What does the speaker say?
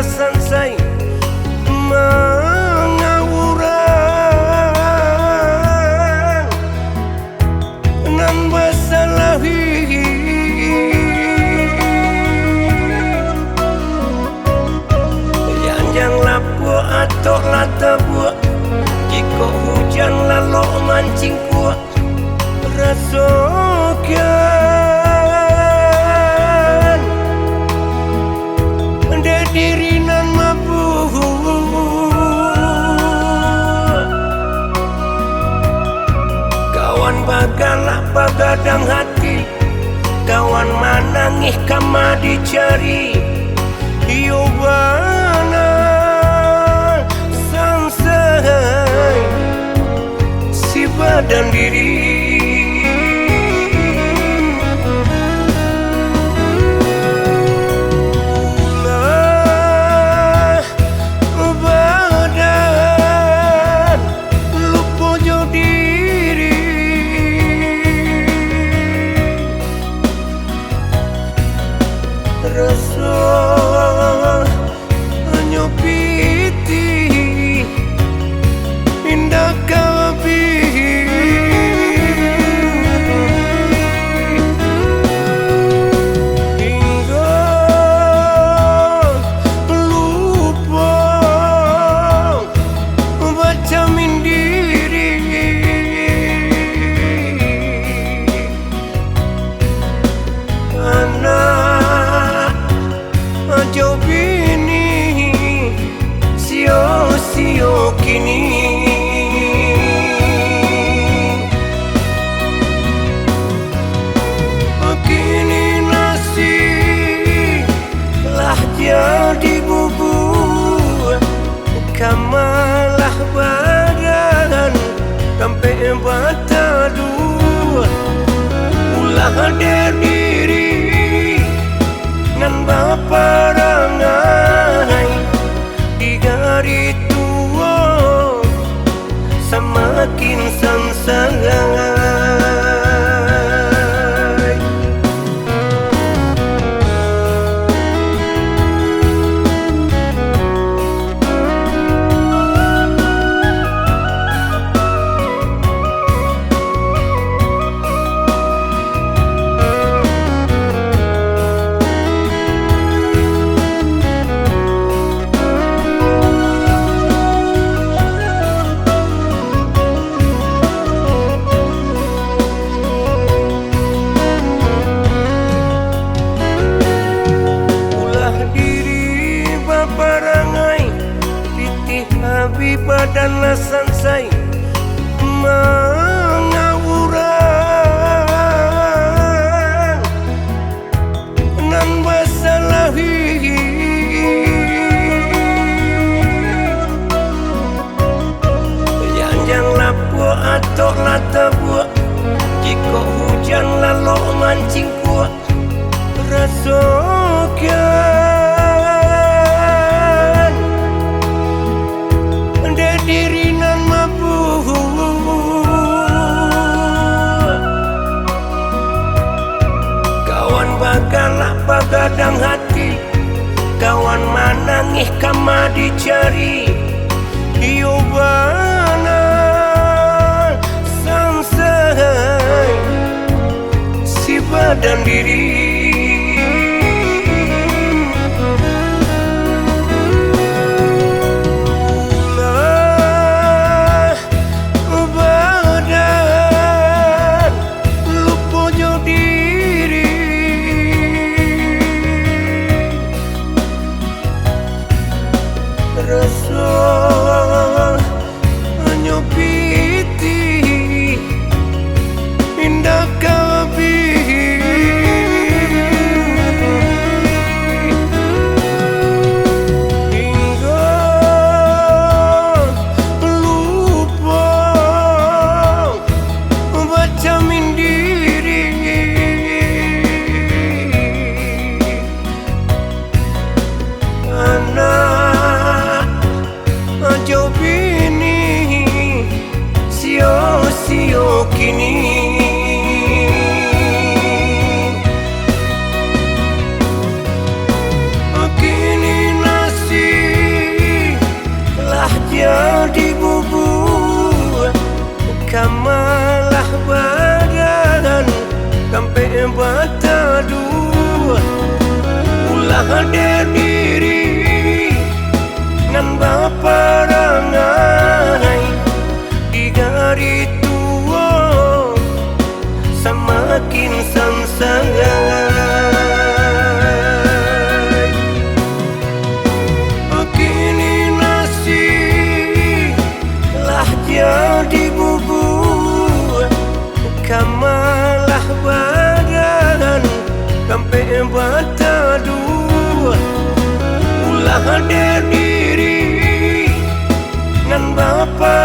alasan saya mengawurang nan basalahi yang lapu atau lata buat jika hujan lalu mancing kuat rasokan de diri nan mabuk kawan bagalak bagadang hati kawan manangih kama dicari iyo bana sangsai si badan diri rasa nyopiti indah kabi hingga lupa baca mindiri jauh bini sio-sio kini kini nasi lah jadi bubur kamalah badan sampai bata dua ulah diri nan baparangai di gari tua semakin sansai badan lasan saya mengawurang nan basalahi yang lapu atau lata buat jika hujan lalu mancing kuat rasokan diri nan mabuk kawan bagalak bagadang hati kawan manangih kama dicari iyo bana sangsai si badan diri rasa hadir diri ngan baparangai di hari tua semakin sansangai. Kini nasi lah jadi bubur, kamalah badan sampai batadu ulah hadir diri ngan bapa